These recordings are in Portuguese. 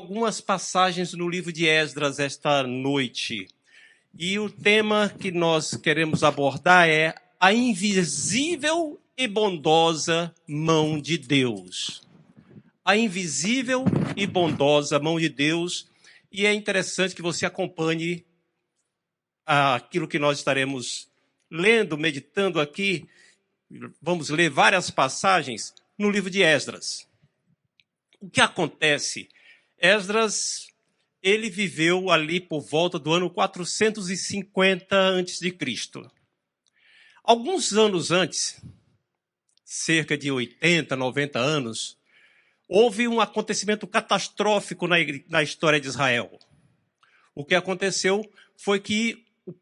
algumas passagens no livro de Esdras esta noite. E o tema que nós queremos abordar é a invisível e bondosa mão de Deus. A invisível e bondosa mão de Deus. E é interessante que você acompanhe aquilo que nós estaremos lendo, meditando aqui. Vamos ler várias passagens no livro de Esdras. O que acontece? Esdras, ele viveu ali por volta do ano 450 a.C. Alguns anos antes, cerca de 80, 90 anos, houve um acontecimento catastrófico na história de Israel. O que aconteceu foi que o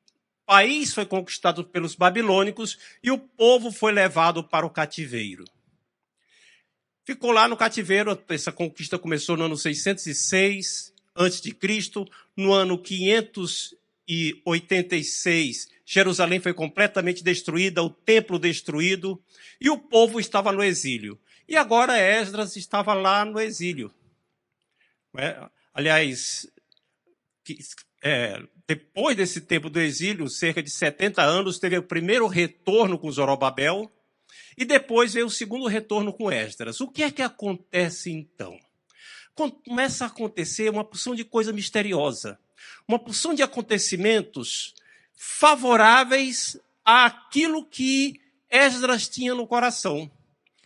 país foi conquistado pelos babilônicos e o povo foi levado para o cativeiro. Ficou lá no cativeiro, essa conquista começou no ano 606 a.C., no ano 586, Jerusalém foi completamente destruída, o templo destruído, e o povo estava no exílio. E agora Esdras estava lá no exílio. Aliás, depois desse tempo do exílio, cerca de 70 anos, teve o primeiro retorno com Zorobabel, e depois veio o segundo retorno com Esdras. O que é que acontece então? Começa a acontecer uma porção de coisa misteriosa, uma porção de acontecimentos favoráveis àquilo que Esdras tinha no coração.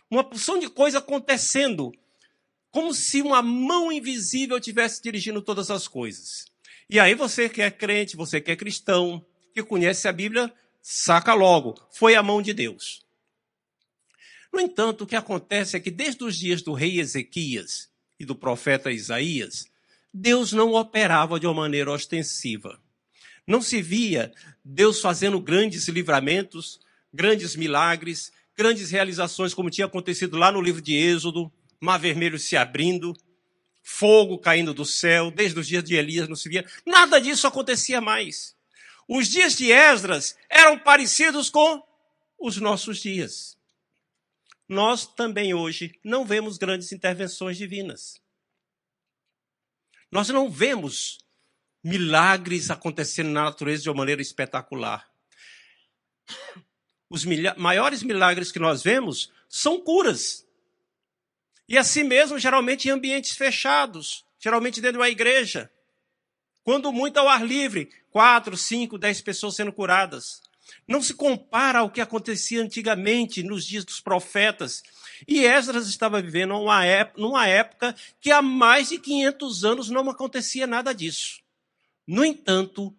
Uma porção de coisa acontecendo, como se uma mão invisível estivesse dirigindo todas as coisas. E aí você que é crente, você que é cristão, que conhece a Bíblia, saca logo, foi a mão de Deus. No entanto, o que acontece é que desde os dias do rei Ezequias e do profeta Isaías, Deus não operava de uma maneira ostensiva. Não se via Deus fazendo grandes livramentos, grandes milagres, grandes realizações, como tinha acontecido lá no livro de Êxodo, Mar Vermelho se abrindo, fogo caindo do céu, desde os dias de Elias não se via. Nada disso acontecia mais. Os dias de Esdras eram parecidos com os nossos dias. Nós também hoje não vemos grandes intervenções divinas. Nós não vemos milagres acontecendo na natureza de uma maneira espetacular. Os maiores milagres que nós vemos são curas. E assim mesmo, geralmente em ambientes fechados, geralmente dentro de uma igreja. Quando muito ao ar livre, 4, 5, 10 pessoas sendo curadas. Não se compara ao que acontecia antigamente, nos dias dos profetas. E Esdras estava vivendo numa época que há mais de 500 anos não acontecia nada disso. No entanto,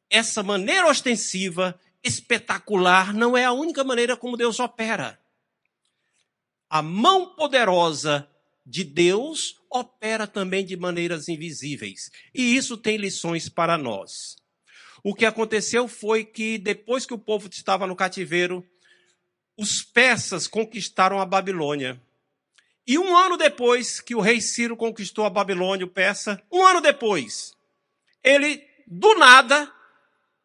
essa maneira ostensiva, espetacular, não é a única maneira como Deus opera. A mão poderosa de Deus opera também de maneiras invisíveis. E isso tem lições para nós. O que aconteceu foi que, depois que o povo estava no cativeiro, os persas conquistaram a Babilônia. E um ano depois que o rei Ciro conquistou a Babilônia, o persa, um ano depois, ele, do nada,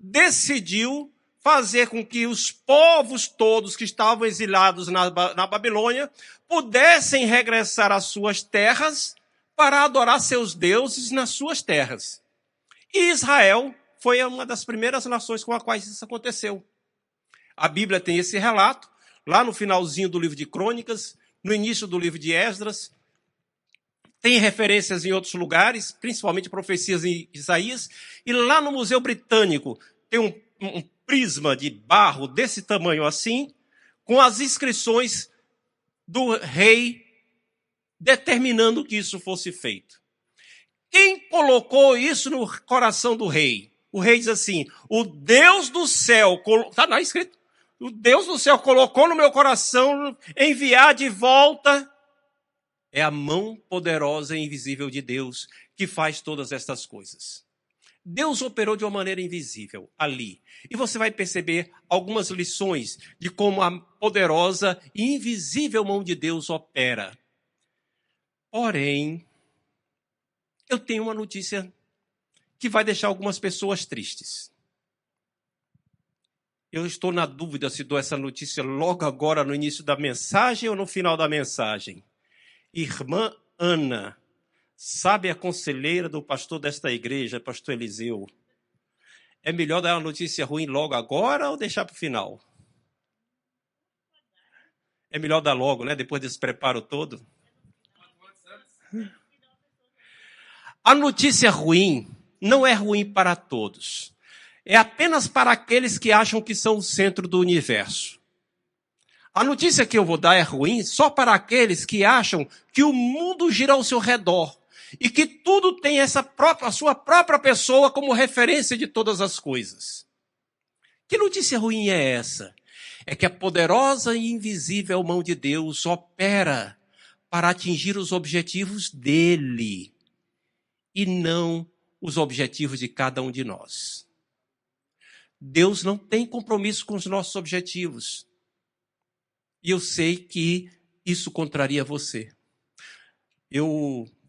decidiu fazer com que os povos todos que estavam exilados na Babilônia pudessem regressar às suas terras para adorar seus deuses nas suas terras. E Israel foi uma das primeiras nações com as quais isso aconteceu. A Bíblia tem esse relato, lá no finalzinho do livro de Crônicas, no início do livro de Esdras. Tem referências em outros lugares, principalmente profecias em Isaías. E lá no Museu Britânico tem um prisma de barro desse tamanho assim, com as inscrições do rei determinando que isso fosse feito. Quem colocou isso no coração do rei? O rei diz assim, o Deus do céu, está lá escrito, o Deus do céu colocou no meu coração enviar de volta. É a mão poderosa e invisível de Deus que faz todas estas coisas. Deus operou de uma maneira invisível ali. E você vai perceber algumas lições de como a poderosa e invisível mão de Deus opera. Porém, eu tenho uma notícia que vai deixar algumas pessoas tristes. Eu estou na dúvida se dou essa notícia logo agora no início da mensagem ou no final da mensagem. Irmã Ana Sabe a conselheira do pastor desta igreja, pastor Eliseu? É melhor dar uma notícia ruim logo agora ou deixar para o final? É melhor dar logo, né? Depois desse preparo todo. A notícia ruim não é ruim para todos. É apenas para aqueles que acham que são o centro do universo. A notícia que eu vou dar é ruim só para aqueles que acham que o mundo gira ao seu redor e que tudo tem a sua própria pessoa como referência de todas as coisas. Que notícia ruim é essa? É que a poderosa e invisível mão de Deus opera para atingir os objetivos dele e não os objetivos de cada um de nós. Deus não tem compromisso com os nossos objetivos. E eu sei que isso contraria você.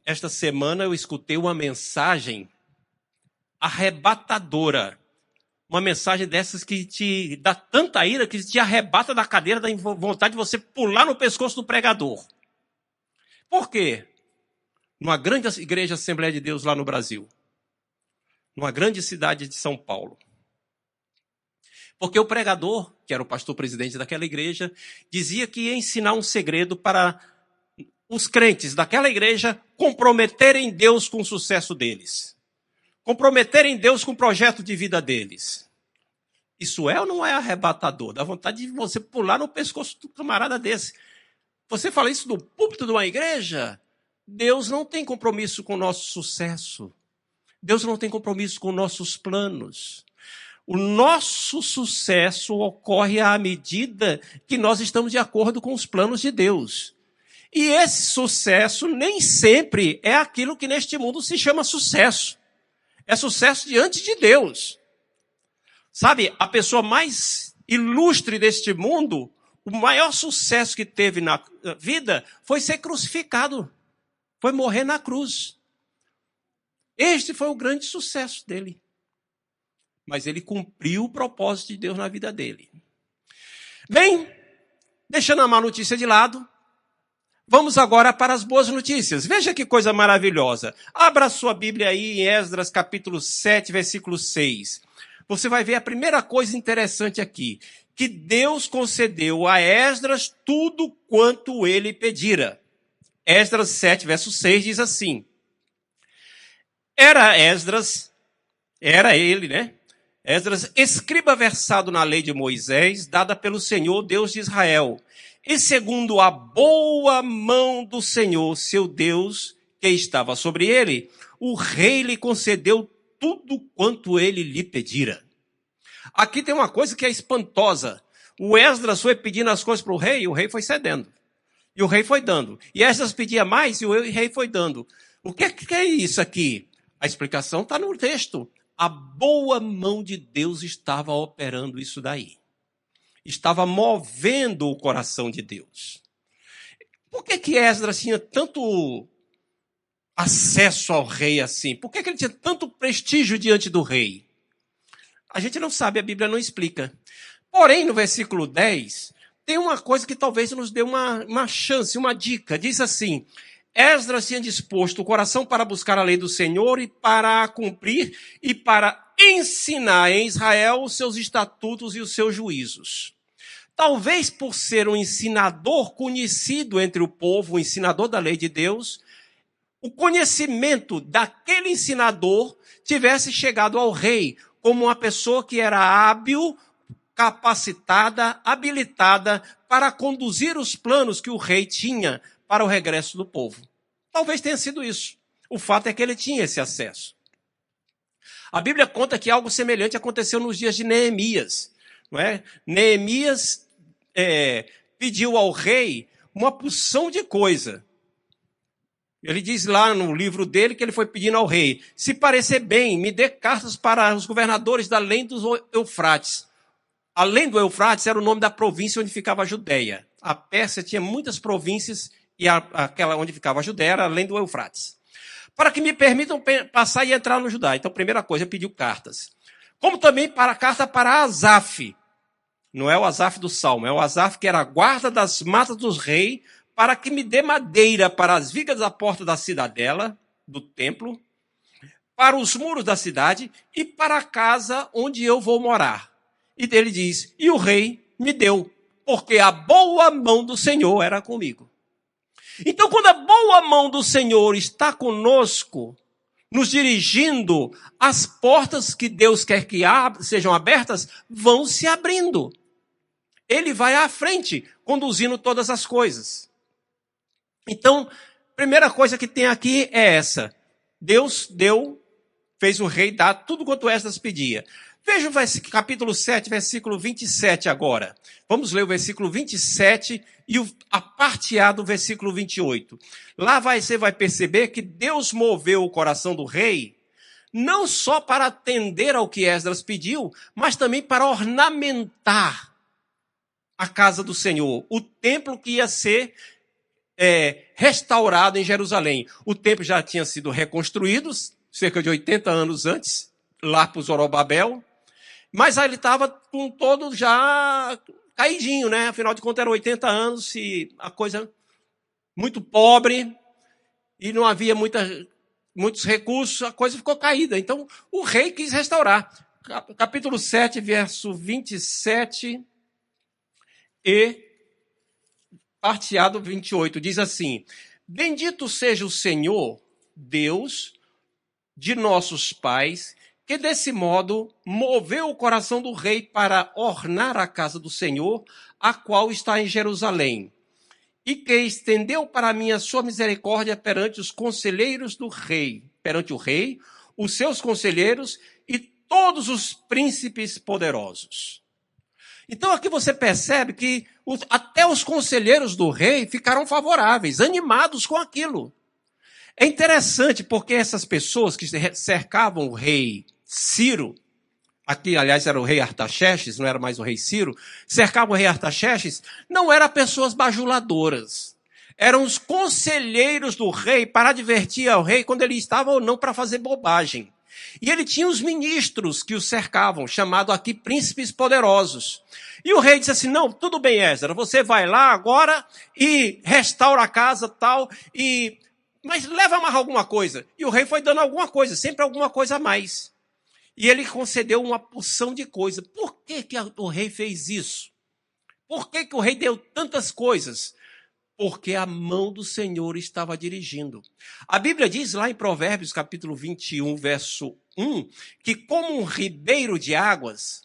Esta semana eu escutei uma mensagem arrebatadora. Uma mensagem dessas que te dá tanta ira que te arrebata da cadeira, dá vontade de você pular no pescoço do pregador. Por quê? Numa grande igreja Assembleia de Deus lá no Brasil. Numa grande cidade de São Paulo. Porque o pregador, que era o pastor presidente daquela igreja, dizia que ia ensinar um segredo para os crentes daquela igreja comprometerem Deus com o sucesso deles. Comprometerem Deus com o projeto de vida deles. Isso é ou não é arrebatador? Dá vontade de você pular no pescoço do camarada desse. Você fala isso no púlpito de uma igreja? Deus não tem compromisso com o nosso sucesso. Deus não tem compromisso com nossos planos. O nosso sucesso ocorre à medida que nós estamos de acordo com os planos de Deus. E esse sucesso nem sempre é aquilo que neste mundo se chama sucesso. É sucesso diante de Deus. Sabe, a pessoa mais ilustre deste mundo, o maior sucesso que teve na vida foi ser crucificado. Foi morrer na cruz. Este foi o grande sucesso dele. Mas ele cumpriu o propósito de Deus na vida dele. Bem, deixando a má notícia de lado, vamos agora para as boas notícias. Veja que coisa maravilhosa. Abra sua Bíblia aí em Esdras capítulo 7, versículo 6. Você vai ver a primeira coisa interessante aqui. Que Deus concedeu a Esdras tudo quanto ele pedira. Esdras 7, verso 6 diz assim. Era ele, né? Esdras, escriba versado na lei de Moisés, dada pelo Senhor, Deus de Israel. E segundo a boa mão do Senhor, seu Deus, que estava sobre ele, o rei lhe concedeu tudo quanto ele lhe pedira. Aqui tem uma coisa que é espantosa. O Esdras foi pedindo as coisas para o rei, e o rei foi cedendo. E o rei foi dando. E Esdras pedia mais, e o rei foi dando. O que é isso aqui? A explicação está no texto. A boa mão de Deus estava operando isso daí. Estava movendo o coração de Deus. Por que Esdras tinha tanto acesso ao rei assim? Por que ele tinha tanto prestígio diante do rei? A gente não sabe, a Bíblia não explica. Porém, no versículo 10, tem uma coisa que talvez nos dê uma chance, uma dica. Diz assim, Esdras tinha disposto o coração para buscar a lei do Senhor e para a cumprir e para ensinar em Israel os seus estatutos e os seus juízos. Talvez por ser um ensinador conhecido entre o povo, o ensinador da lei de Deus, o conhecimento daquele ensinador tivesse chegado ao rei como uma pessoa que era hábil, capacitada, habilitada para conduzir os planos que o rei tinha para o regresso do povo. Talvez tenha sido isso. O fato é que ele tinha esse acesso. A Bíblia conta que algo semelhante aconteceu nos dias de Neemias. Não é? Neemias pediu ao rei uma porção de coisa. Ele diz lá no livro dele que ele foi pedindo ao rei, se parecer bem, me dê cartas para os governadores da além do Eufrates. Além do Eufrates era o nome da província onde ficava a Judéia. A Pérsia tinha muitas províncias e aquela onde ficava a Judéia era além do Eufrates. Para que me permitam passar e entrar no Judá. Então, primeira coisa, ele pediu cartas. Como também para a carta para Asaf. Não é o Asaf do Salmo, é o Asaf que era a guarda das matas dos reis, para que me dê madeira para as vigas da porta da cidadela, do templo, para os muros da cidade e para a casa onde eu vou morar. E ele diz, e o rei me deu, porque a boa mão do Senhor era comigo. Então, quando a boa mão do Senhor está conosco, nos dirigindo, as portas que Deus quer que sejam abertas, vão se abrindo. Ele vai à frente, conduzindo todas as coisas. Então, primeira coisa que tem aqui é essa. Deus fez o rei dar tudo quanto Esdras pedia. Veja o capítulo 7, versículo 27 agora. Vamos ler o versículo 27 e a parte A do versículo 28. Lá você vai perceber que Deus moveu o coração do rei, não só para atender ao que Esdras pediu, mas também para ornamentar a casa do Senhor, o templo que ia ser restaurado em Jerusalém. O templo já tinha sido reconstruído, cerca de 80 anos antes, lá para o Zorobabel, mas aí ele estava com todo já caidinho, né? Afinal de contas, eram 80 anos e a coisa muito pobre e não havia muitos recursos, a coisa ficou caída. Então, o rei quis restaurar. Capítulo 7, verso 27 e parte A do 28, diz assim, bendito seja o Senhor, Deus de nossos pais, que desse modo moveu o coração do rei para ornar a casa do Senhor, a qual está em Jerusalém, e que estendeu para mim a sua misericórdia perante os conselheiros do rei, perante o rei, os seus conselheiros e todos os príncipes poderosos. Então aqui você percebe que até os conselheiros do rei ficaram favoráveis, animados com aquilo. É interessante porque essas pessoas que cercavam o rei Ciro, aqui aliás era o rei Artaxerxes, não era mais o rei Ciro, cercavam o rei Artaxerxes, não eram pessoas bajuladoras. Eram os conselheiros do rei para advertir ao rei quando ele estava ou não para fazer bobagem. E ele tinha os ministros que o cercavam, chamados aqui príncipes poderosos. E o rei disse assim, não, tudo bem, Esdras, você vai lá agora e restaura a casa tal, mas leva mais alguma coisa. E o rei foi dando alguma coisa, sempre alguma coisa a mais. E ele concedeu uma porção de coisa. Por que o rei fez isso? Por que o rei deu tantas coisas? Porque a mão do Senhor estava dirigindo. A Bíblia diz lá em Provérbios, capítulo 21, verso 1, que como um ribeiro de águas,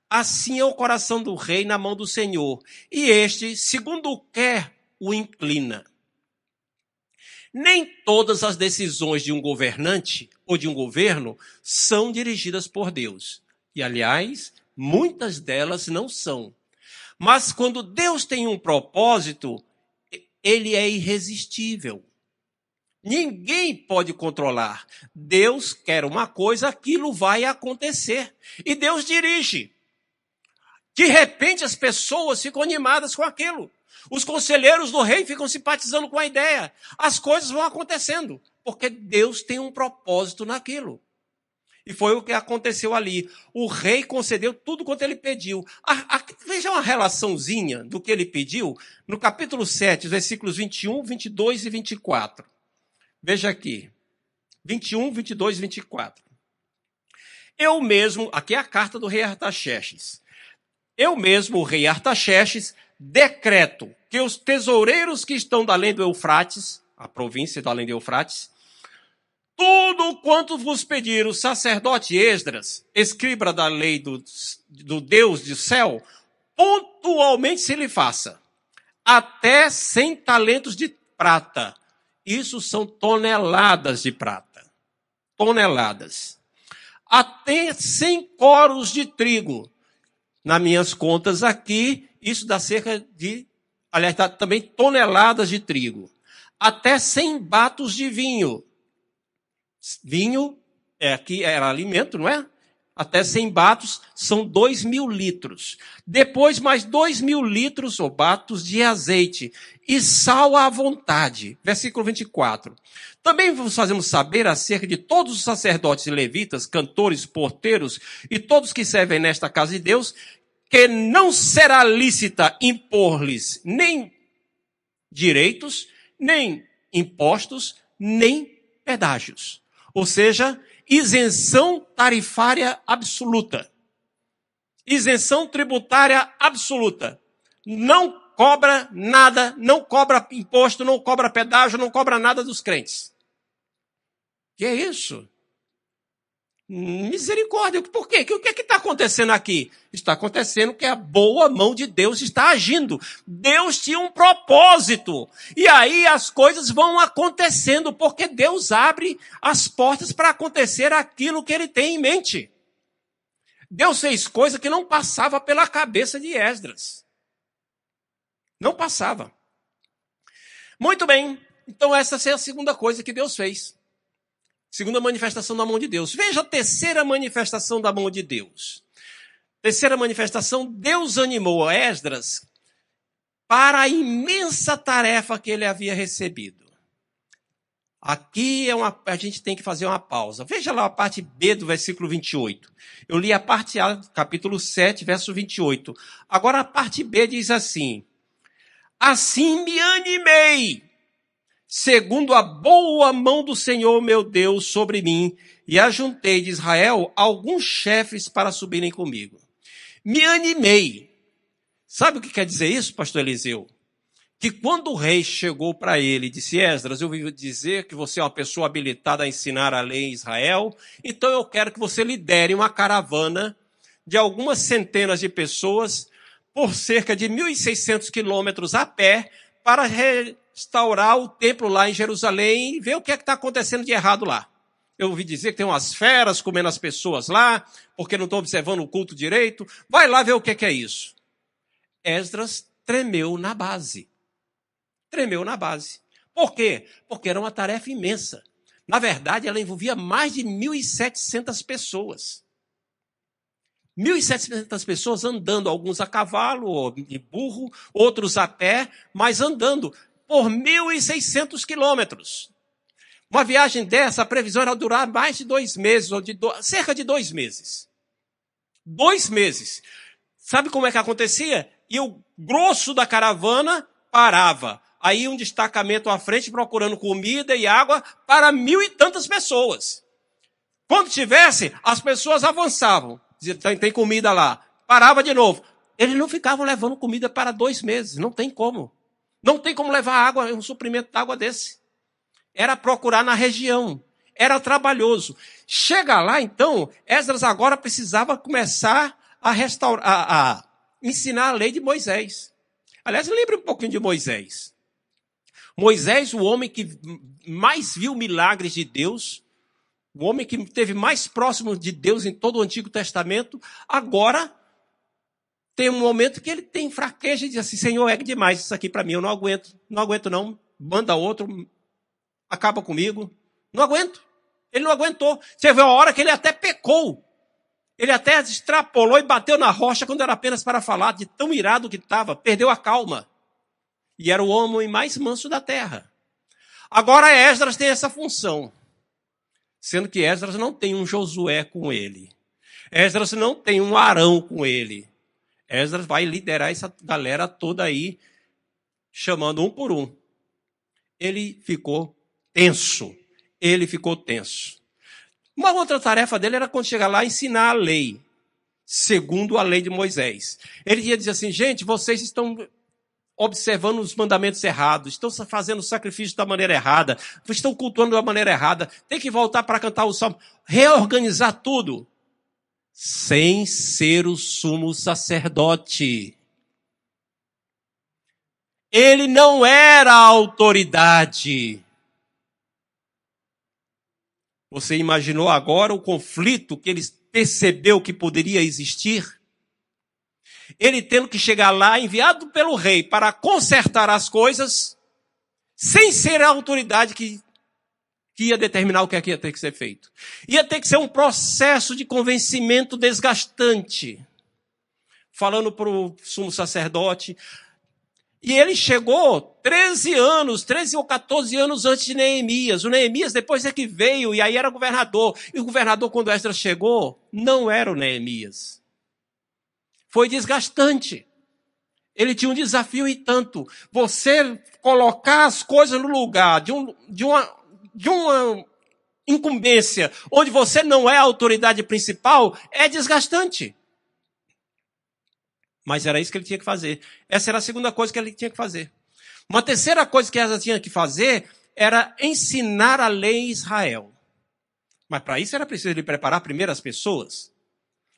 assim é o coração do rei na mão do Senhor. E este, segundo o quer, o inclina. Nem todas as decisões de um governante ou de um governo são dirigidas por Deus. E, aliás, muitas delas não são. Mas quando Deus tem um propósito, ele é irresistível. Ninguém pode controlar. Deus quer uma coisa, aquilo vai acontecer. E Deus dirige. De repente, as pessoas ficam animadas com aquilo. Os conselheiros do rei ficam simpatizando com a ideia. As coisas vão acontecendo, porque Deus tem um propósito naquilo. E foi o que aconteceu ali. O rei concedeu tudo quanto ele pediu. Veja uma relaçãozinha do que ele pediu no capítulo 7, versículos 21, 22 e 24. Veja aqui. 21, 22 e 24. Eu mesmo, aqui é a carta do rei Artaxerxes. Eu mesmo, o rei Artaxerxes, decreto que os tesoureiros que estão da além do Eufrates, a província da além do Eufrates, tudo quanto vos pedir o sacerdote Esdras, escriba da lei do Deus do céu, pontualmente se lhe faça. Até 100 talentos de prata. Isso são toneladas de prata. Toneladas. Até 100 coros de trigo. Nas minhas contas aqui, isso dá cerca de, aliás, dá também toneladas de trigo. Até 100 batos de vinho. Vinho, aqui era alimento, não é? Até 100 batos são 2.000 litros. Depois mais 2.000 litros ou batos de azeite. E sal à vontade. Versículo 24. Também vos fazemos saber acerca de todos os sacerdotes e levitas, cantores, porteiros e todos que servem nesta casa de Deus, que não será lícita impor-lhes nem direitos, nem impostos, nem pedágios. Ou seja, isenção tarifária absoluta. Isenção tributária absoluta. Não cobra nada, não cobra imposto, não cobra pedágio, não cobra nada dos crentes. Que é isso? Misericórdia. Por quê? O que é que está acontecendo aqui? Está acontecendo que a boa mão de Deus está agindo. Deus tinha um propósito. E aí as coisas vão acontecendo, porque Deus abre as portas para acontecer aquilo que ele tem em mente. Deus fez coisa que não passava pela cabeça de Esdras. Não passava. Muito bem. Então essa é a segunda coisa que Deus fez. Segunda manifestação da mão de Deus. Veja a terceira manifestação da mão de Deus. Terceira manifestação, Deus animou a Esdras para a imensa tarefa que ele havia recebido. Aqui a gente tem que fazer uma pausa. Veja lá a parte B do versículo 28. Eu li a parte A, capítulo 7, verso 28. Agora a parte B diz assim: assim me animei, segundo a boa mão do Senhor meu Deus sobre mim, e ajuntei de Israel alguns chefes para subirem comigo. Me animei. Sabe o que quer dizer isso, pastor Eliseu? Que quando o rei chegou para ele e disse: Esdras, eu ouvi dizer que você é uma pessoa habilitada a ensinar a lei em Israel, então eu quero que você lidere uma caravana de algumas centenas de pessoas por cerca de 1.600 quilômetros a pé para restaurar o templo lá em Jerusalém e ver o que é que está acontecendo de errado lá. Eu ouvi dizer que tem umas feras comendo as pessoas lá, porque não estão observando o culto direito. Vai lá ver o que é isso. Esdras tremeu na base. Tremeu na base. Por quê? Porque era uma tarefa imensa. Na verdade, ela envolvia mais de 1.700 pessoas. 1.700 pessoas andando, alguns a cavalo, ou de burro, outros a pé, mas andando por 1.600 quilômetros. Uma viagem dessa, a previsão era durar mais de 2 meses, ou cerca de 2 meses. 2 meses. Sabe como é que acontecia? E o grosso da caravana parava. Aí um destacamento à frente procurando comida e água para 1.000 e tantas pessoas. Quando tivesse, as pessoas avançavam. Dizia, tem comida lá. Parava de novo. Eles não ficavam levando comida para 2 meses. Não tem como. Não tem como levar água, um suprimento de água desse. Era procurar na região. Era trabalhoso. Chega lá, então, Esdras agora precisava começar a ensinar a lei de Moisés. Aliás, lembre um pouquinho de Moisés. Moisés, o homem que mais viu milagres de Deus, o homem que esteve mais próximo de Deus em todo o Antigo Testamento, agora tem um momento que ele tem fraqueza e diz assim: Senhor, é demais isso aqui para mim, eu não aguento não, manda outro, acaba comigo, não aguento. Ele não aguentou. Você vê a hora que ele até pecou. Ele até extrapolou e bateu na rocha quando era apenas para falar, de tão irado que estava, perdeu a calma. E era o homem mais manso da terra. Agora Esdras tem essa função. Sendo que Esdras não tem um Josué com ele. Esdras não tem um Arão com ele. Esdras vai liderar essa galera toda aí, chamando um por um. Ele ficou tenso. Uma outra tarefa dele era, quando chegar lá, ensinar a lei, segundo a lei de Moisés. Ele ia dizer assim: gente, vocês estão observando os mandamentos errados, estão fazendo o sacrifício da maneira errada, estão cultuando da maneira errada, tem que voltar para cantar o salmo, reorganizar tudo, sem ser o sumo sacerdote. Ele não era a autoridade. Você imaginou agora o conflito que ele percebeu que poderia existir? Ele tendo que chegar lá, enviado pelo rei, para consertar as coisas, sem ser a autoridade que ia determinar o que é que ia ter que ser feito. Ia ter que ser um processo de convencimento desgastante. Falando para o sumo sacerdote. E ele chegou 13 ou 14 anos antes de Neemias. O Neemias depois é que veio, e aí era governador. E o governador, quando Esdras chegou, não era o Neemias. Foi desgastante. Ele tinha um desafio e tanto. Você colocar as coisas no lugar de uma incumbência, onde você não é a autoridade principal, é desgastante. Mas era isso que ele tinha que fazer. Essa era a segunda coisa que ele tinha que fazer. Uma terceira coisa que Esdras tinha que fazer era ensinar a lei em Israel. Mas para isso era preciso ele preparar primeiro as pessoas.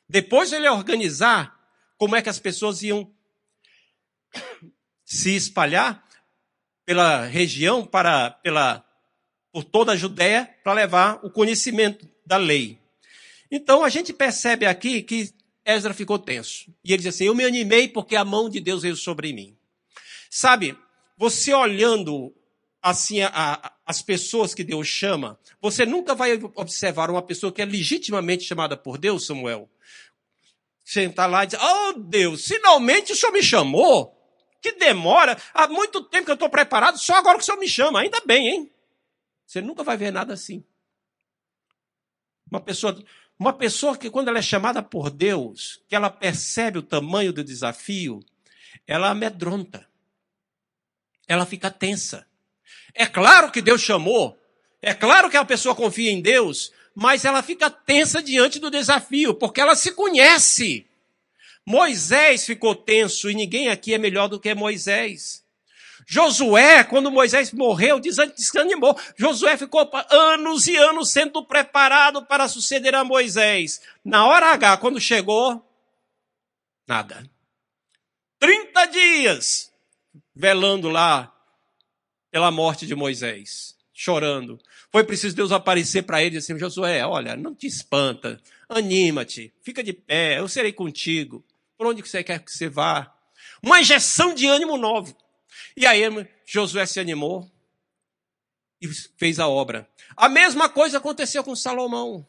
Depois ele organizar como é que as pessoas iam se espalhar pela região, por toda a Judéia, para levar o conhecimento da lei. Então a gente percebe aqui que Esdras ficou tenso. E ele diz assim, eu me animei porque a mão de Deus veio sobre mim. Sabe, você olhando assim as pessoas que Deus chama, você nunca vai observar uma pessoa que é legitimamente chamada por Deus, Samuel. Sentar lá e dizer, oh Deus, finalmente o Senhor me chamou. Que demora, há muito tempo que eu estou preparado, só agora que o Senhor me chama. Ainda bem, hein? Você nunca vai ver nada assim. Uma pessoa que quando ela é chamada por Deus, que ela percebe o tamanho do desafio, ela amedronta. Ela fica tensa. É claro que Deus chamou, é claro que a pessoa confia em Deus, mas ela fica tensa diante do desafio, porque ela se conhece. Moisés ficou tenso e ninguém aqui é melhor do que Moisés. Josué, quando Moisés morreu, desanimou. Josué ficou anos e anos sendo preparado para suceder a Moisés. Na hora H, quando chegou, nada. 30 dias velando lá pela morte de Moisés, chorando. Foi preciso Deus aparecer para ele e dizer assim, Josué, olha, não te espanta, anima-te, fica de pé, eu serei contigo. Por onde você quer que você vá? Uma injeção de ânimo novo. E aí Josué se animou e fez a obra. A mesma coisa aconteceu com Salomão.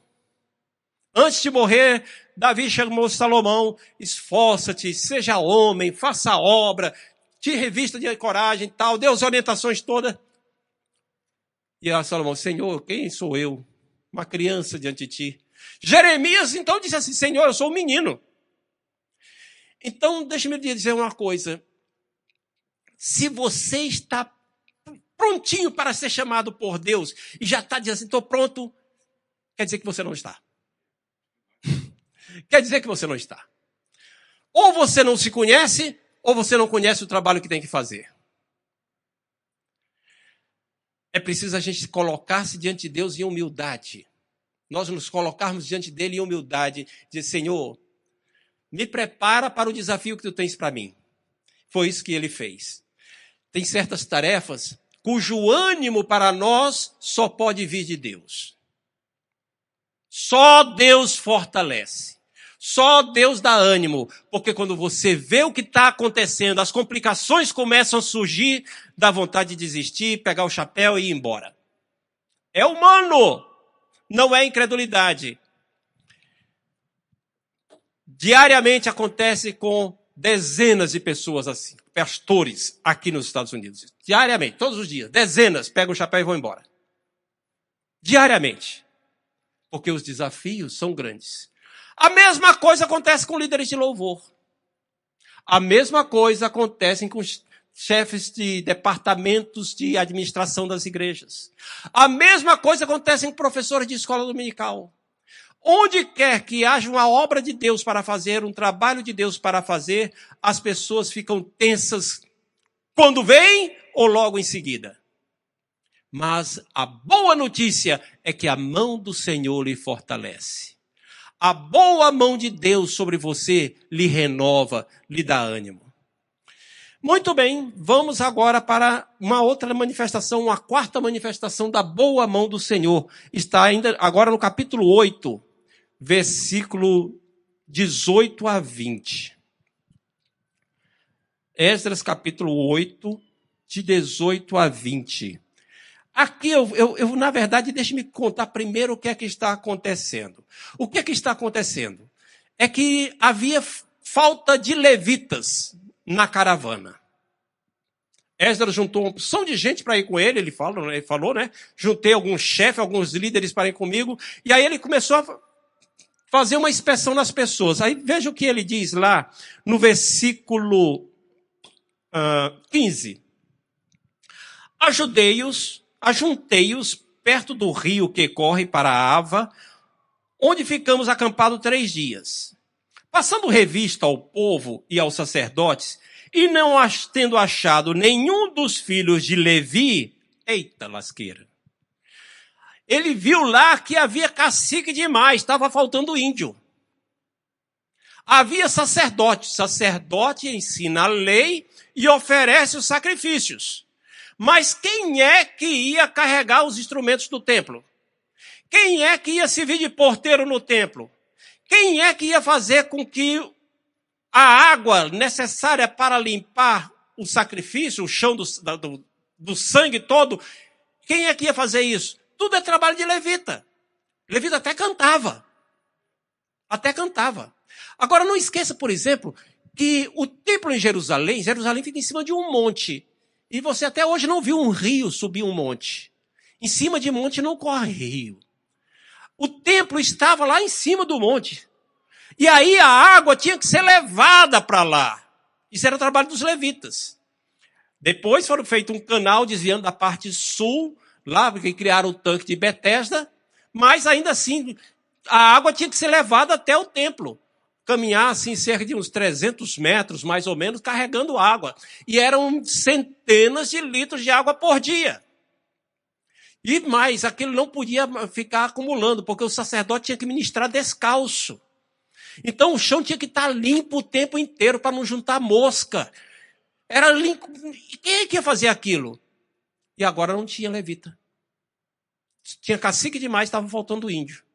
Antes de morrer, Davi chamou Salomão, esforça-te, seja homem, faça a obra, te revista de coragem e tal, deu as orientações todas. E a Salomão, Senhor, quem sou eu? Uma criança diante de ti. Jeremias então disse assim, Senhor, eu sou um menino. Então, deixa-me dizer uma coisa. Se você está prontinho para ser chamado por Deus e já está dizendo assim, estou pronto, quer dizer que você não está. Quer dizer que você não está. Ou você não se conhece, ou você não conhece o trabalho que tem que fazer. É preciso a gente colocar-se diante de Deus em humildade. Nós nos colocarmos diante dele em humildade, dizer, Senhor, me prepara para o desafio que tu tens para mim. Foi isso que ele fez. Tem certas tarefas cujo ânimo para nós só pode vir de Deus. Só Deus fortalece. Só Deus dá ânimo. Porque quando você vê o que está acontecendo, as complicações começam a surgir, dá vontade de desistir, pegar o chapéu e ir embora. É humano, não é incredulidade. Diariamente acontece com dezenas de pessoas assim, pastores aqui nos Estados Unidos. Diariamente, todos os dias, dezenas pegam o chapéu e vão embora. Diariamente. Porque os desafios são grandes. A mesma coisa acontece com líderes de louvor. A mesma coisa acontece com chefes de departamentos de administração das igrejas. A mesma coisa acontece com professores de escola dominical. Onde quer que haja uma obra de Deus para fazer, um trabalho de Deus para fazer, as pessoas ficam tensas quando vêm ou logo em seguida. Mas a boa notícia é que a mão do Senhor lhe fortalece. A boa mão de Deus sobre você lhe renova, lhe dá ânimo. Muito bem, vamos agora para uma outra manifestação, uma quarta manifestação da boa mão do Senhor. Está ainda agora no capítulo 8. Versículo 18 a 20. Esdras capítulo 8, de 18 a 20. Aqui, na verdade, deixe-me contar primeiro o que é que está acontecendo. O que é que está acontecendo? É que havia falta de levitas na caravana. Esdras juntou uma opção de gente para ir com ele, ele falou, né? Juntei alguns chefes, alguns líderes para ir comigo, e aí ele começou a fazer uma inspeção nas pessoas. Aí veja o que ele diz lá no versículo 15. Ajuntei-os perto do rio que corre para Ava, onde ficamos acampados 3 dias. Passando revista ao povo e aos sacerdotes, e não tendo achado nenhum dos filhos de Levi, eita lasqueira, ele viu lá que havia cacique demais, estava faltando índio. Havia sacerdote, sacerdote ensina a lei e oferece os sacrifícios. Mas quem é que ia carregar os instrumentos do templo? Quem é que ia servir de porteiro no templo? Quem é que ia fazer com que a água necessária para limpar o sacrifício, o chão do sangue todo, quem é que ia fazer isso? Tudo é trabalho de levita. Levita até cantava. Agora não esqueça, por exemplo, que o templo em Jerusalém fica em cima de um monte. E você até hoje não viu um rio subir um monte. Em cima de monte não corre rio. O templo estava lá em cima do monte. E aí a água tinha que ser levada para lá. Isso era o trabalho dos levitas. Depois foram feito um canal desviando da parte sul, lá porque criaram o tanque de Betesda, mas ainda assim a água tinha que ser levada até o templo. Caminhar assim cerca de uns 300 metros, mais ou menos, carregando água. E eram centenas de litros de água por dia. E mais, aquilo não podia ficar acumulando, porque o sacerdote tinha que ministrar descalço. Então o chão tinha que estar limpo o tempo inteiro para não juntar mosca. Era limpo. Quem é que ia fazer aquilo? E agora não tinha levita. Tinha cacique demais, estava faltando índio.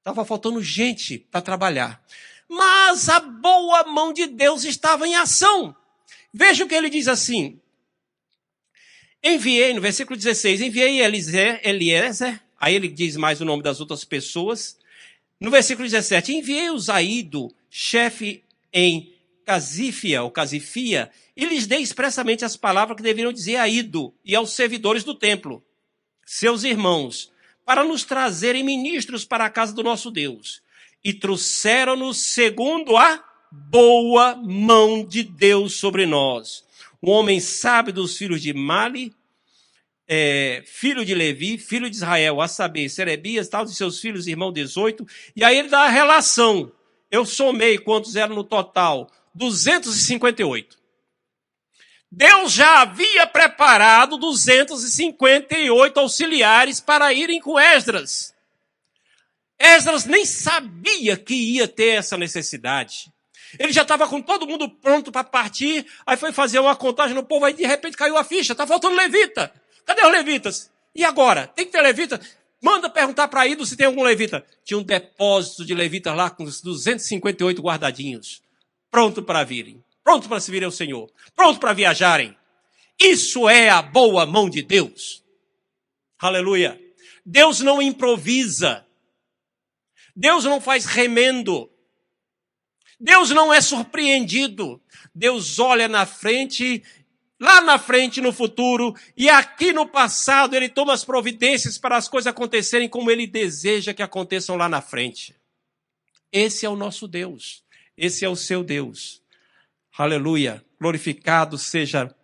Estava faltando gente para trabalhar. Mas a boa mão de Deus estava em ação. Veja o que ele diz assim. Enviei, no versículo 16, enviei Eliezer, aí ele diz mais o nome das outras pessoas. No versículo 17, enviei o Zaído, chefe em Casifia, e lhes dei expressamente as palavras que deveriam dizer a Ido e aos servidores do templo, seus irmãos, para nos trazerem ministros para a casa do nosso Deus. E trouxeram-nos segundo a boa mão de Deus sobre nós. Um homem sábio dos filhos de Mali, filho de Levi, filho de Israel, a saber, Serebias, tal de seus filhos, irmão 18. E aí ele dá a relação. Eu somei quantos eram no total? 258. Deus já havia preparado 258 auxiliares para irem com Esdras. Esdras nem sabia que ia ter essa necessidade. Ele já estava com todo mundo pronto para partir, aí foi fazer uma contagem no povo, aí de repente caiu a ficha, está faltando levita. Cadê os levitas? E agora? Tem que ter levita? Manda perguntar para Ido se tem algum levita. Tinha um depósito de levitas lá com os 258 guardadinhos, pronto para virem. Pronto para servirem ao Senhor. Pronto para viajarem. Isso é a boa mão de Deus. Aleluia. Deus não improvisa. Deus não faz remendo. Deus não é surpreendido. Deus olha na frente, lá na frente no futuro, e aqui no passado Ele toma as providências para as coisas acontecerem como Ele deseja que aconteçam lá na frente. Esse é o nosso Deus. Esse é o seu Deus. Aleluia, glorificado seja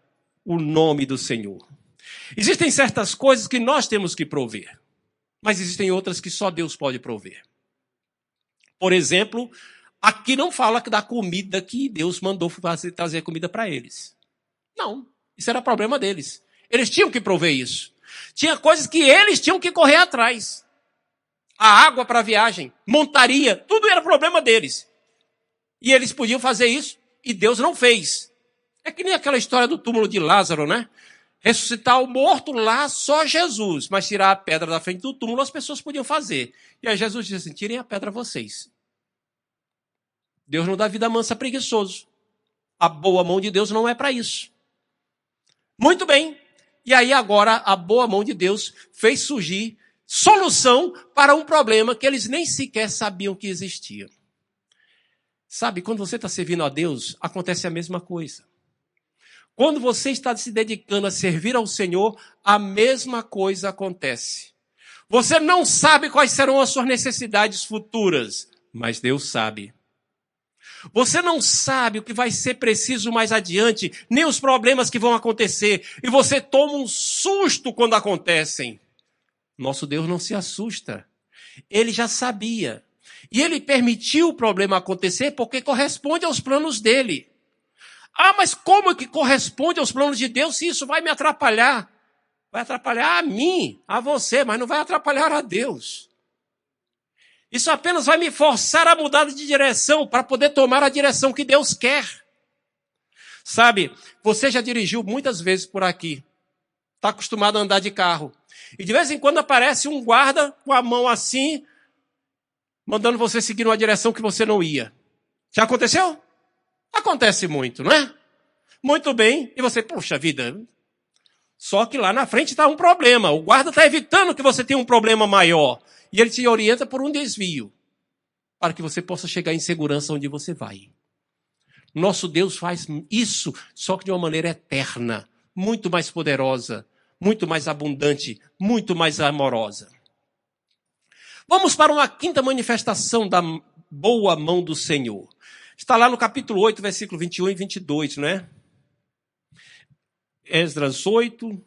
o nome do Senhor. Existem certas coisas que nós temos que prover, mas existem outras que só Deus pode prover. Por exemplo, aqui não fala da comida que Deus mandou trazer comida para eles. Não, isso era problema deles. Eles tinham que prover isso. Tinha coisas que eles tinham que correr atrás. A água para a viagem, montaria, tudo era problema deles. E eles podiam fazer isso. E Deus não fez. É que nem aquela história do túmulo de Lázaro, né? Ressuscitar o morto lá, só Jesus. Mas tirar a pedra da frente do túmulo, as pessoas podiam fazer. E aí Jesus disse assim, tirem a pedra vocês. Deus não dá vida mansa a preguiçoso. A boa mão de Deus não é para isso. Muito bem. E aí agora a boa mão de Deus fez surgir solução para um problema que eles nem sequer sabiam que existia. Sabe, quando você está servindo a Deus, acontece a mesma coisa. Quando você está se dedicando a servir ao Senhor, a mesma coisa acontece. Você não sabe quais serão as suas necessidades futuras, mas Deus sabe. Você não sabe o que vai ser preciso mais adiante, nem os problemas que vão acontecer. E você toma um susto quando acontecem. Nosso Deus não se assusta. Ele já sabia. E ele permitiu o problema acontecer porque corresponde aos planos dele. Ah, mas como é que corresponde aos planos de Deus se isso vai me atrapalhar? Vai atrapalhar a mim, a você, mas não vai atrapalhar a Deus. Isso apenas vai me forçar a mudar de direção para poder tomar a direção que Deus quer. Sabe, você já dirigiu muitas vezes por aqui. Está acostumado a andar de carro. E de vez em quando aparece um guarda com a mão assim, mandando você seguir numa direção que você não ia. Já aconteceu? Acontece muito, não é? Muito bem. E você, puxa vida. Só que lá na frente está um problema. O guarda está evitando que você tenha um problema maior. E ele te orienta por um desvio, para que você possa chegar em segurança onde você vai. Nosso Deus faz isso, só que de uma maneira eterna, muito mais poderosa, muito mais abundante, muito mais amorosa. Vamos para uma quinta manifestação da boa mão do Senhor. Está lá no capítulo 8, versículo 21 e 22, não é? Esdras 8,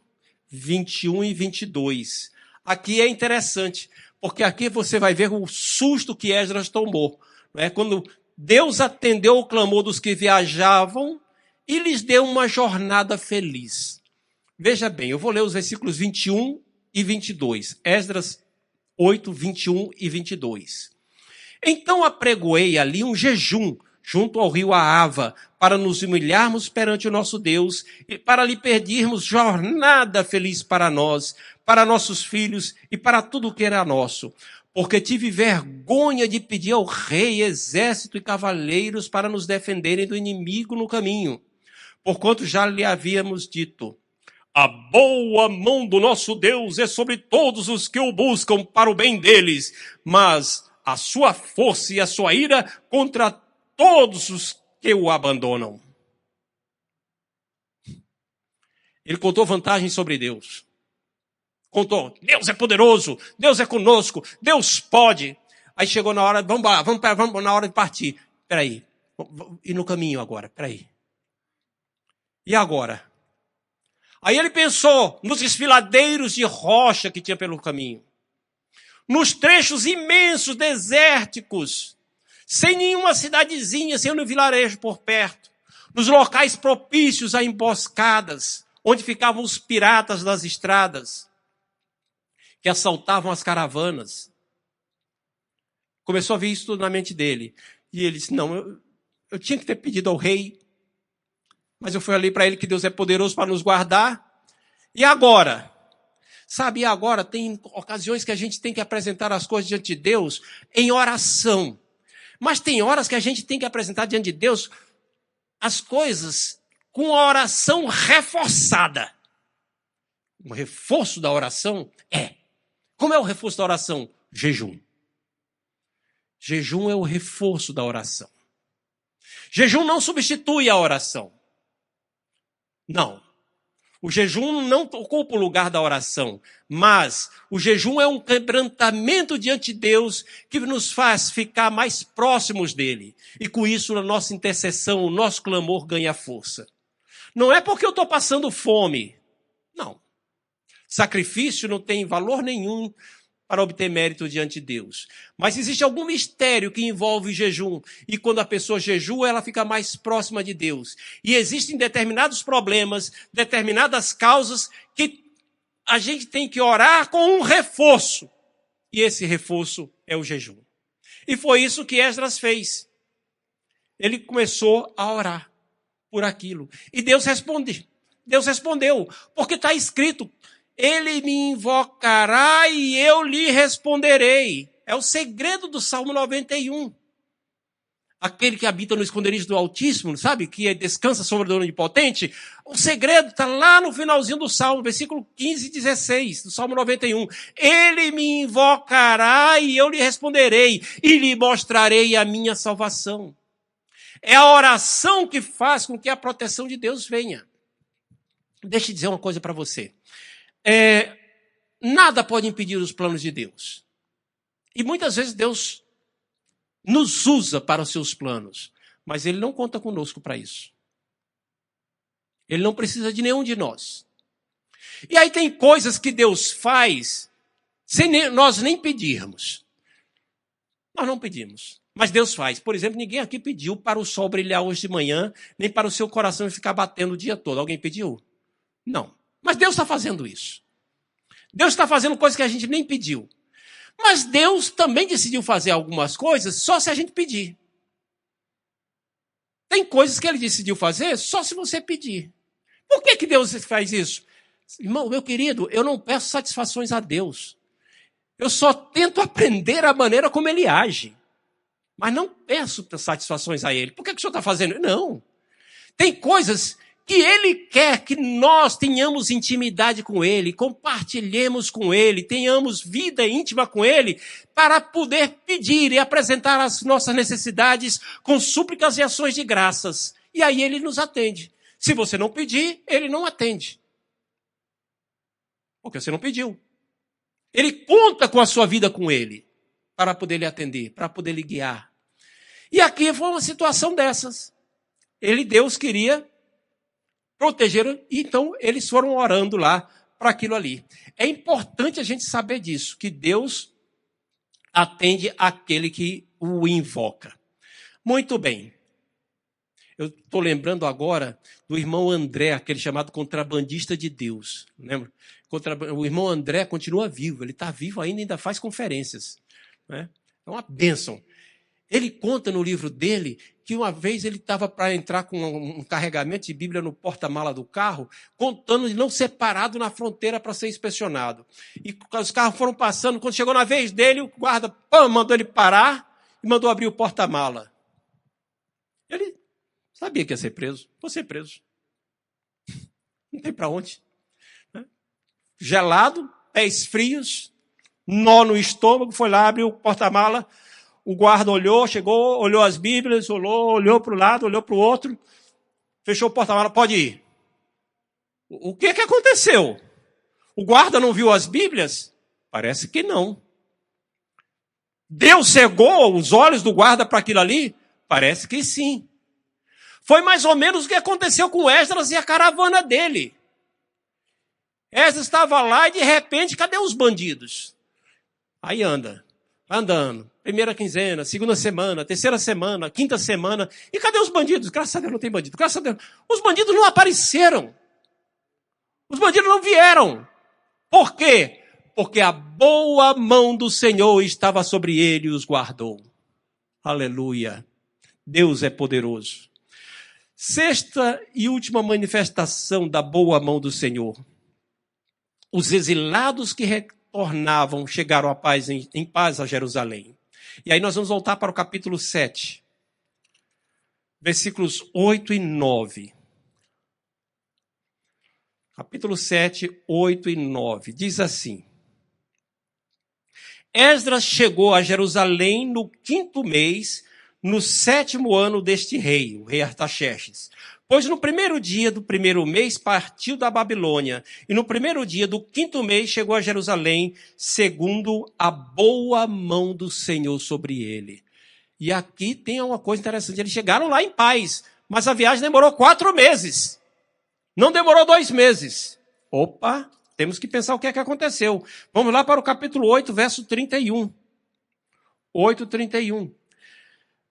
21 e 22. Aqui é interessante, porque aqui você vai ver o susto que Esdras tomou. Não é? Quando Deus atendeu o clamor dos que viajavam e lhes deu uma jornada feliz. Veja bem, eu vou ler os versículos 21 e 22. Esdras 8, 21 e 22. Então apregoei ali um jejum junto ao rio Ahava, para nos humilharmos perante o nosso Deus e para lhe pedirmos jornada feliz para nós, para nossos filhos e para tudo o que era nosso. Porque tive vergonha de pedir ao rei, exército e cavaleiros para nos defenderem do inimigo no caminho. Porquanto já lhe havíamos dito, a boa mão do nosso Deus é sobre todos os que o buscam para o bem deles, mas a sua força e a sua ira contra todos os que o abandonam. Ele contou vantagens sobre Deus. Contou, Deus é poderoso, Deus é conosco, Deus pode. Aí chegou na hora, vamos na hora de partir. Peraí, e no caminho agora, peraí. E agora? Aí ele pensou nos desfiladeiros de rocha que tinha pelo caminho. Nos trechos imensos, desérticos, sem nenhuma cidadezinha, sem um vilarejo por perto. Nos locais propícios a emboscadas, onde ficavam os piratas das estradas, que assaltavam as caravanas. Começou a vir isso tudo na mente dele. E ele disse, não, eu tinha que ter pedido ao rei, mas eu fui ali para ele que Deus é poderoso para nos guardar. E agora? Sabe, e agora tem ocasiões que a gente tem que apresentar as coisas diante de Deus em oração. Mas tem horas que a gente tem que apresentar diante de Deus as coisas com a oração reforçada. O reforço da oração é. Como é o reforço da oração? Jejum. Jejum é o reforço da oração. Jejum não substitui a oração. Não. O jejum não ocupa o lugar da oração, mas o jejum é um quebrantamento diante de Deus que nos faz ficar mais próximos dele. E com isso, a nossa intercessão, o nosso clamor ganha força. Não é porque eu estou passando fome. Não. Sacrifício não tem valor nenhum para obter mérito diante de Deus. Mas existe algum mistério que envolve jejum. E quando a pessoa jejua, ela fica mais próxima de Deus. E existem determinados problemas, determinadas causas que a gente tem que orar com um reforço. E esse reforço é o jejum. E foi isso que Esdras fez. Ele começou a orar por aquilo. E Deus respondeu. Porque está escrito, ele me invocará e eu lhe responderei. É o segredo do Salmo 91. Aquele que habita no esconderijo do Altíssimo, sabe? Que descansa sobre o Onipotente. O segredo está lá no finalzinho do Salmo, versículo 15 e 16, do Salmo 91. Ele me invocará e eu lhe responderei e lhe mostrarei a minha salvação. É a oração que faz com que a proteção de Deus venha. Deixa eu dizer uma coisa para você. Nada pode impedir os planos de Deus. E muitas vezes Deus nos usa para os seus planos. Mas Ele não conta conosco para isso. Ele não precisa de nenhum de nós. E aí tem coisas que Deus faz sem nós nem pedirmos. Nós não pedimos, mas Deus faz. Por exemplo, ninguém aqui pediu para o sol brilhar hoje de manhã, nem para o seu coração ficar batendo o dia todo. Alguém pediu? Não. Mas Deus está fazendo isso. Deus está fazendo coisas que a gente nem pediu. Mas Deus também decidiu fazer algumas coisas só se a gente pedir. Tem coisas que Ele decidiu fazer só se você pedir. Por que Deus faz isso? Irmão, meu querido, eu não peço satisfações a Deus. Eu só tento aprender a maneira como Ele age. Mas não peço satisfações a Ele. Por que o senhor está fazendo? Não. Tem coisas que Ele quer que nós tenhamos intimidade com Ele, compartilhemos com Ele, tenhamos vida íntima com Ele, para poder pedir e apresentar as nossas necessidades com súplicas e ações de graças. E aí Ele nos atende. Se você não pedir, Ele não atende. Porque você não pediu. Ele conta com a sua vida com Ele, para poder lhe atender, para poder lhe guiar. E aqui foi uma situação dessas. Deus queria proteger, então eles foram orando lá para aquilo ali. É importante a gente saber disso, que Deus atende aquele que o invoca. Muito bem. Eu estou lembrando agora do irmão André, aquele chamado contrabandista de Deus. Lembra? O irmão André continua vivo, ele está vivo ainda faz conferências. Né? É uma bênção. Ele conta no livro dele que uma vez ele estava para entrar com um carregamento de Bíblia no porta-mala do carro, contando de não ser parado na fronteira para ser inspecionado. E os carros foram passando, quando chegou na vez dele, o guarda mandou ele parar e mandou abrir o porta-mala. Ele sabia que ia ser preso. Vou ser preso. Não tem para onde. Gelado, pés frios, nó no estômago, foi lá, abriu o porta-mala. O guarda olhou, chegou, olhou as Bíblias, olhou para o lado, olhou para o outro, fechou o porta-mala, pode ir. O que aconteceu? O guarda não viu as Bíblias? Parece que não. Deus cegou os olhos do guarda para aquilo ali? Parece que sim. Foi mais ou menos o que aconteceu com Esdras e a caravana dele. Esdras estava lá e de repente, cadê os bandidos? Aí andando. Primeira quinzena, segunda semana, terceira semana, quinta semana. E cadê os bandidos? Graças a Deus não tem bandido. Graças a Deus. Os bandidos não apareceram. Os bandidos não vieram. Por quê? Porque a boa mão do Senhor estava sobre ele e os guardou. Aleluia. Deus é poderoso. Sexta e última manifestação da boa mão do Senhor. Os exilados que retornavam chegaram em paz a Jerusalém. E aí nós vamos voltar para o capítulo 7, versículos 8 e 9. Capítulo 7, 8 e 9. Diz assim: Esdras chegou a Jerusalém no 5º mês, no 7º ano deste rei, o rei Artaxerxes. Pois no 1º dia do 1º mês partiu da Babilônia, e no 1º dia do 5º mês chegou a Jerusalém, segundo a boa mão do Senhor sobre ele. E aqui tem uma coisa interessante, eles chegaram lá em paz, mas a viagem demorou 4 meses. Não demorou 2 meses. Opa, temos que pensar o que é que aconteceu. Vamos lá para o capítulo 8, verso 31. 8:31.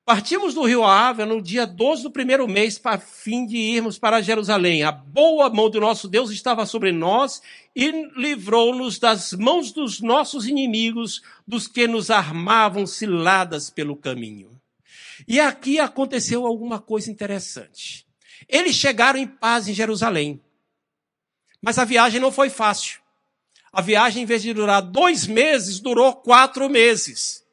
Partimos do rio Ávila no dia 12 do 1º mês, para fim de irmos para Jerusalém. A boa mão do nosso Deus estava sobre nós e livrou-nos das mãos dos nossos inimigos, dos que nos armavam ciladas pelo caminho. E aqui aconteceu alguma coisa interessante. Eles chegaram em paz em Jerusalém. Mas a viagem não foi fácil. A viagem, em vez de durar 2 meses, durou 4 meses.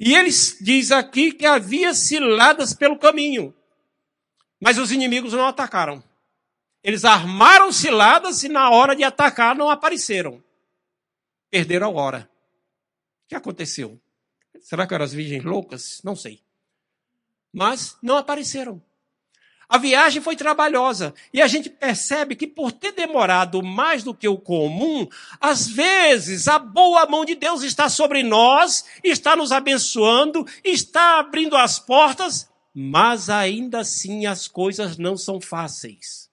E ele diz aqui que havia ciladas pelo caminho. Mas os inimigos não atacaram. Eles armaram ciladas e na hora de atacar não apareceram. Perderam a hora. O que aconteceu? Será que eram as virgens loucas? Não sei. Mas não apareceram. A viagem foi trabalhosa e a gente percebe que por ter demorado mais do que o comum, às vezes a boa mão de Deus está sobre nós, está nos abençoando, está abrindo as portas, mas ainda assim as coisas não são fáceis.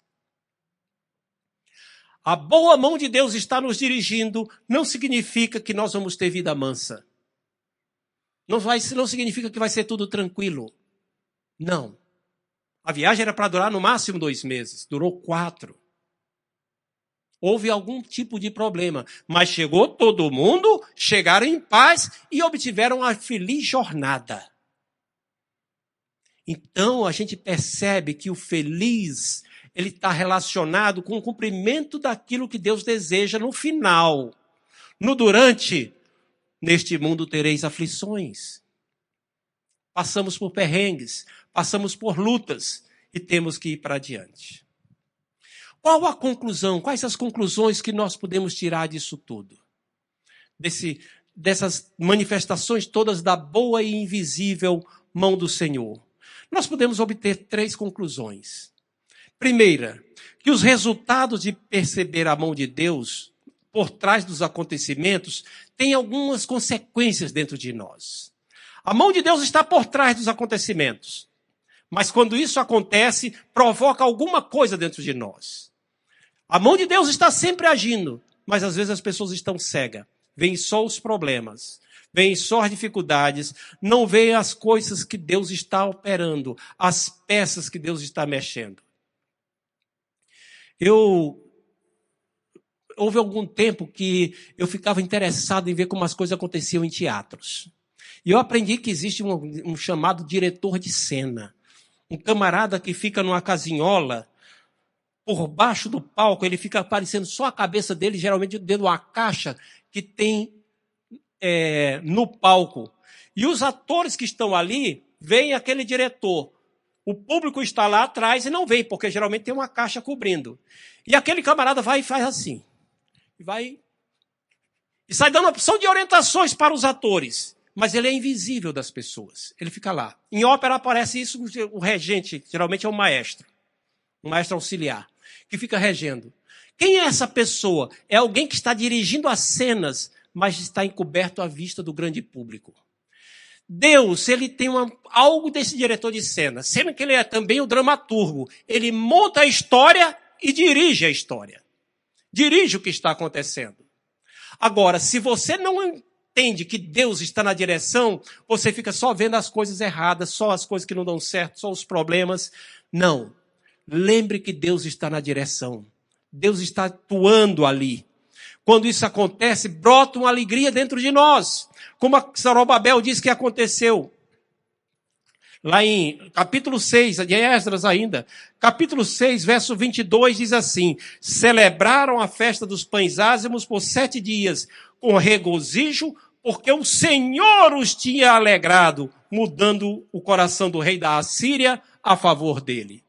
A boa mão de Deus está nos dirigindo, não significa que nós vamos ter vida mansa. Não significa que vai ser tudo tranquilo. Não. A viagem era para durar no máximo 2 meses, durou 4. Houve algum tipo de problema, mas chegou todo mundo, chegaram em paz e obtiveram a feliz jornada. Então a gente percebe que o feliz, ele está relacionado com o cumprimento daquilo que Deus deseja no final. No durante, neste mundo tereis aflições. Passamos por perrengues, passamos por lutas e temos que ir para adiante. Qual a conclusão? Quais as conclusões que nós podemos tirar disso tudo? Dessas manifestações todas da boa e invisível mão do Senhor. Nós podemos obter 3 conclusões. Primeira, que os resultados de perceber a mão de Deus por trás dos acontecimentos têm algumas consequências dentro de nós. A mão de Deus está por trás dos acontecimentos. Mas quando isso acontece, provoca alguma coisa dentro de nós. A mão de Deus está sempre agindo, mas às vezes as pessoas estão cegas. Veem só os problemas, veem só as dificuldades, não veem as coisas que Deus está operando, as peças que Deus está mexendo. Houve algum tempo que eu ficava interessado em ver como as coisas aconteciam em teatros. E eu aprendi que existe um chamado diretor de cena. Um camarada que fica numa casinhola, por baixo do palco, ele fica aparecendo só a cabeça dele, geralmente dentro de uma caixa que tem no palco. E os atores que estão ali, veem aquele diretor. O público está lá atrás e não vê, porque geralmente tem uma caixa cobrindo. E aquele camarada vai e faz assim. E sai dando opção de orientações para os atores. Mas ele é invisível das pessoas. Ele fica lá. Em ópera aparece isso, o regente, geralmente é um maestro auxiliar, que fica regendo. Quem é essa pessoa? É alguém que está dirigindo as cenas, mas está encoberto à vista do grande público. Deus, ele tem algo desse diretor de cena, sendo que ele é também o dramaturgo. Ele monta a história e dirige a história. Dirige o que está acontecendo. Agora, se você não entende que Deus está na direção, você fica só vendo as coisas erradas, só as coisas que não dão certo, só os problemas. Não. Lembre que Deus está na direção. Deus está atuando ali. Quando isso acontece, brota uma alegria dentro de nós. Como a Zorobabel diz que aconteceu. Lá em capítulo 6, de Esdras ainda, capítulo 6, verso 22, diz assim: celebraram a festa dos pães ázimos por 7 dias, com regozijo, porque o Senhor os tinha alegrado, mudando o coração do rei da Assíria a favor dele.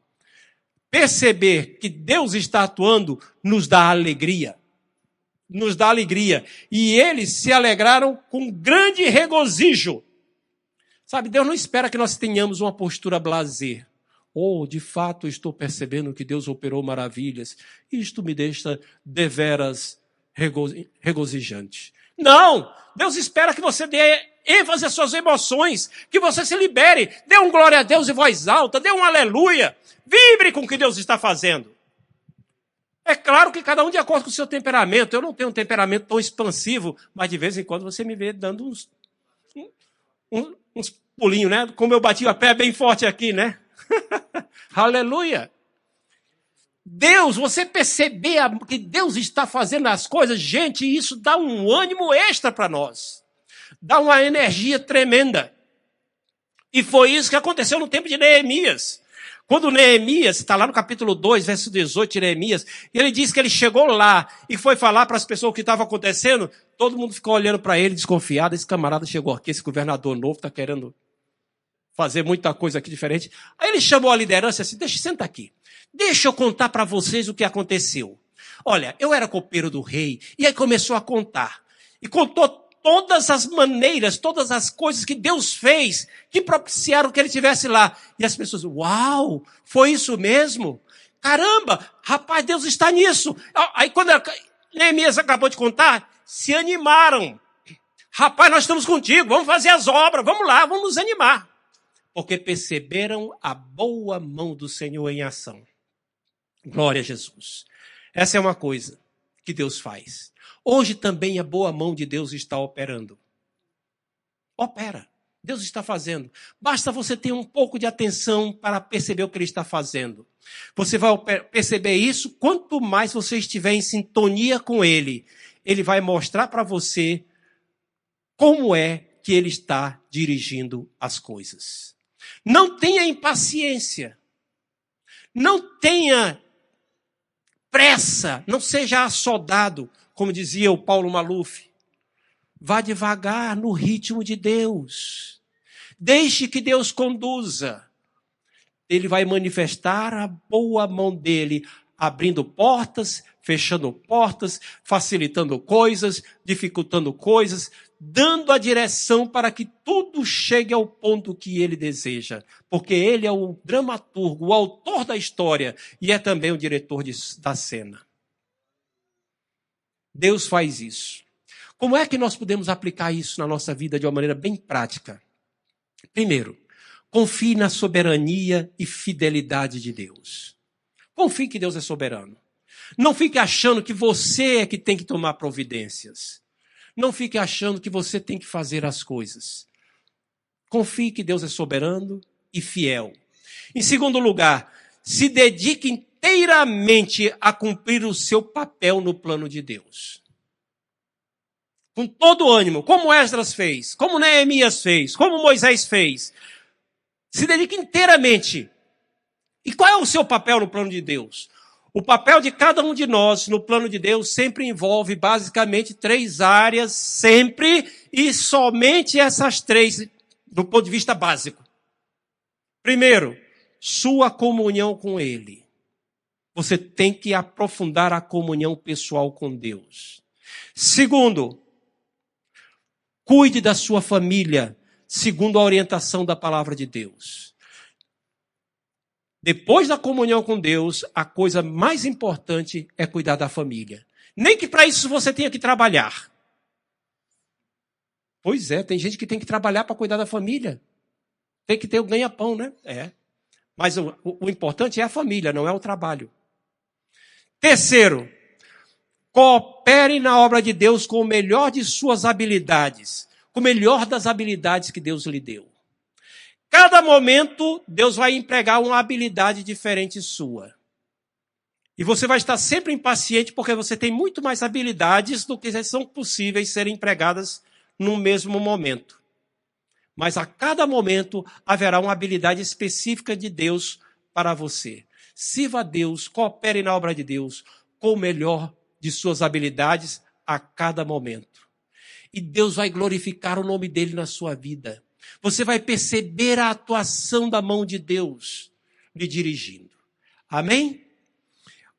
Perceber que Deus está atuando nos dá alegria. Nos dá alegria. E eles se alegraram com grande regozijo. Sabe, Deus não espera que nós tenhamos uma postura blasé. De fato, estou percebendo que Deus operou maravilhas. Isto me deixa deveras regozijante. Não! Deus espera que você dê ênfase às suas emoções, que você se libere, dê um glória a Deus em voz alta, dê um aleluia, vibre com o que Deus está fazendo. É claro que cada um de acordo com o seu temperamento. Eu não tenho um temperamento tão expansivo, mas de vez em quando você me vê dando uns pulinhos, né? Como eu bati a pé bem forte aqui, né? Aleluia! Deus, você perceber que Deus está fazendo as coisas, gente, isso dá um ânimo extra para nós. Dá uma energia tremenda. E foi isso que aconteceu no tempo de Neemias. Quando Neemias, está lá no capítulo 2, verso 18 de Neemias, ele diz que ele chegou lá e foi falar para as pessoas o que estava acontecendo, todo mundo ficou olhando para ele desconfiado, esse camarada chegou aqui, esse governador novo está querendo fazer muita coisa aqui diferente. Aí ele chamou a liderança assim, senta aqui. Deixa eu contar para vocês o que aconteceu. Olha, eu era copeiro do rei, e aí começou a contar. E contou todas as maneiras, todas as coisas que Deus fez, que propiciaram que ele estivesse lá. E as pessoas, uau, foi isso mesmo? Caramba, rapaz, Deus está nisso. Aí quando Neemias acabou de contar, se animaram. Rapaz, nós estamos contigo, vamos fazer as obras, vamos lá, vamos nos animar. porque perceberam a boa mão do Senhor em ação. Glória a Jesus. Essa é uma coisa que Deus faz. Hoje também a boa mão de Deus está operando. Opera. Deus está fazendo. Basta você ter um pouco de atenção para perceber o que Ele está fazendo. Você vai perceber isso quanto mais você estiver em sintonia com Ele. Ele vai mostrar para você como é que Ele está dirigindo as coisas. Não tenha impaciência. Não tenha pressa. Não seja assodado, como dizia o Paulo Maluf. Vá devagar no ritmo de Deus. Deixe que Deus conduza. Ele vai manifestar a boa mão dele, abrindo portas, fechando portas, facilitando coisas, dificultando coisas, dando a direção para que tudo chegue ao ponto que ele deseja. Porque ele é o dramaturgo, o autor da história e é também o diretor da cena. Deus faz isso. Como é que nós podemos aplicar isso na nossa vida de uma maneira bem prática? Primeiro, confie na soberania e fidelidade de Deus. Confie que Deus é soberano. Não fique achando que você é que tem que tomar providências. Não fique achando que você tem que fazer as coisas. Confie que Deus é soberano e fiel. Em segundo lugar, se dedique inteiramente a cumprir o seu papel no plano de Deus. Com todo o ânimo, como Esdras fez, como Neemias fez, como Moisés fez. Se dedique inteiramente. E qual é o seu papel no plano de Deus? O papel de cada um de nós no plano de Deus sempre envolve basicamente 3 áreas, sempre e somente essas 3, do ponto de vista básico. Primeiro, sua comunhão com Ele. Você tem que aprofundar a comunhão pessoal com Deus. Segundo, cuide da sua família, segundo a orientação da palavra de Deus. Depois da comunhão com Deus, a coisa mais importante é cuidar da família. Nem que para isso você tenha que trabalhar. Pois é, tem gente que tem que trabalhar para cuidar da família. Tem que ter o ganha-pão, né? É. Mas o importante é a família, não é o trabalho. Terceiro, coopere na obra de Deus com o melhor de suas habilidades. Com o melhor das habilidades que Deus lhe deu. Cada momento, Deus vai empregar uma habilidade diferente sua. E você vai estar sempre impaciente porque você tem muito mais habilidades do que são possíveis serem empregadas no mesmo momento. Mas a cada momento haverá uma habilidade específica de Deus para você. Sirva a Deus, coopere na obra de Deus com o melhor de suas habilidades a cada momento. E Deus vai glorificar o nome dele na sua vida. Você vai perceber a atuação da mão de Deus lhe dirigindo. Amém?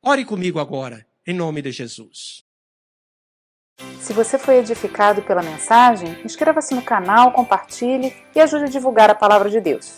Ore comigo agora, em nome de Jesus. Se você foi edificado pela mensagem, inscreva-se no canal, compartilhe e ajude a divulgar a palavra de Deus.